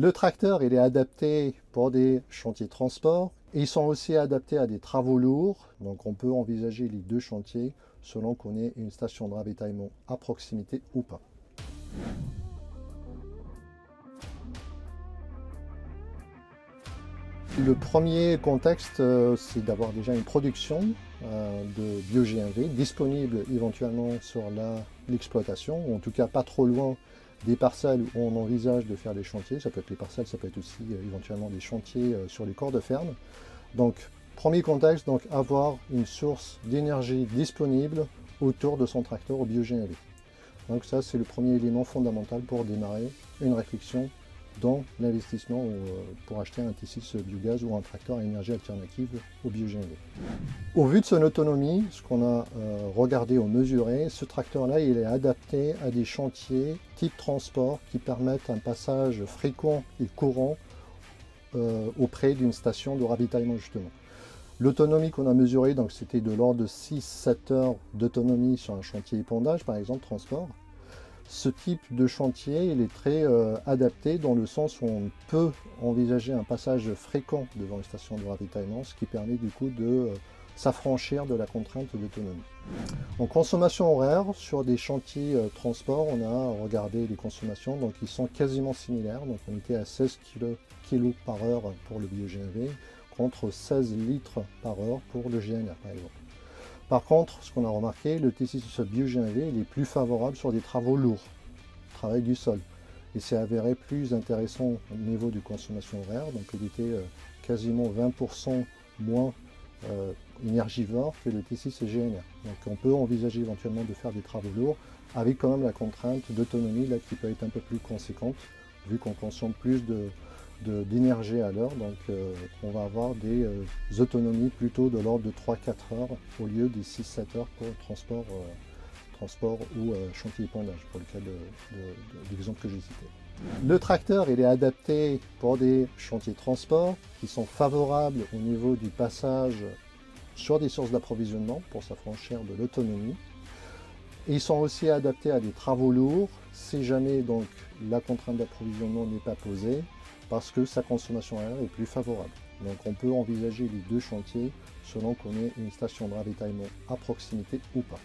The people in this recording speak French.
Le tracteur, il est adapté pour des chantiers de transport. Et ils sont aussi adaptés à des travaux lourds. Donc on peut envisager les deux chantiers selon qu'on ait une station de ravitaillement à proximité ou pas. Le premier contexte, c'est d'avoir déjà une production de bio-GNV disponible éventuellement sur l'exploitation, ou en tout cas pas trop loin des parcelles où on envisage de faire des chantiers. Ça peut être les parcelles, ça peut être aussi éventuellement des chantiers sur les corps de ferme. Donc, premier contexte, donc avoir une source d'énergie disponible autour de son tracteur au bio-GNV. Donc ça, c'est le premier élément fondamental pour démarrer une réflexion dans l'investissement pour acheter un T6 biogaz ou un tracteur à énergie alternative au bio-GNV. Au vu de son autonomie, ce qu'on a regardé ou mesuré, ce tracteur-là, il est adapté à des chantiers type transport qui permettent un passage fréquent et courant auprès d'une station de ravitaillement justement. L'autonomie qu'on a mesurée, donc c'était de l'ordre de 6-7 heures d'autonomie sur un chantier épandage, par exemple, transport. Ce type de chantier, il est très adapté dans le sens où on peut envisager un passage fréquent devant une station de ravitaillement, ce qui permet du coup de s'affranchir de la contrainte d'autonomie. En consommation horaire, sur des chantiers transport, on a regardé les consommations, donc ils sont quasiment similaires. Donc on était à 16 kg par heure pour le bio-GNV, contre 16 litres par heure pour le GNR par exemple. Par contre, ce qu'on a remarqué, le T6 bio-GNV il est plus favorable sur des travaux lourds, travail du sol. Et c'est avéré plus intéressant au niveau de consommation horaire, donc il était quasiment 20% moins énergivore que le T6 GNR. Donc on peut envisager éventuellement de faire des travaux lourds avec quand même la contrainte d'autonomie là qui peut être un peu plus conséquente vu qu'on consomme plus d'énergie à l'heure. Donc on va avoir des autonomies plutôt de l'ordre de 3-4 heures au lieu des 6-7 heures pour transport ou chantier épandage pour le cas de l'exemple que j'ai cité. Le tracteur, il est adapté pour des chantiers de transport qui sont favorables au niveau du passage sur des sources d'approvisionnement pour s'affranchir de l'autonomie. Ils sont aussi adaptés à des travaux lourds si jamais donc la contrainte d'approvisionnement n'est pas posée parce que sa consommation aérienne est plus favorable. Donc on peut envisager les deux chantiers selon qu'on ait une station de ravitaillement à proximité ou pas.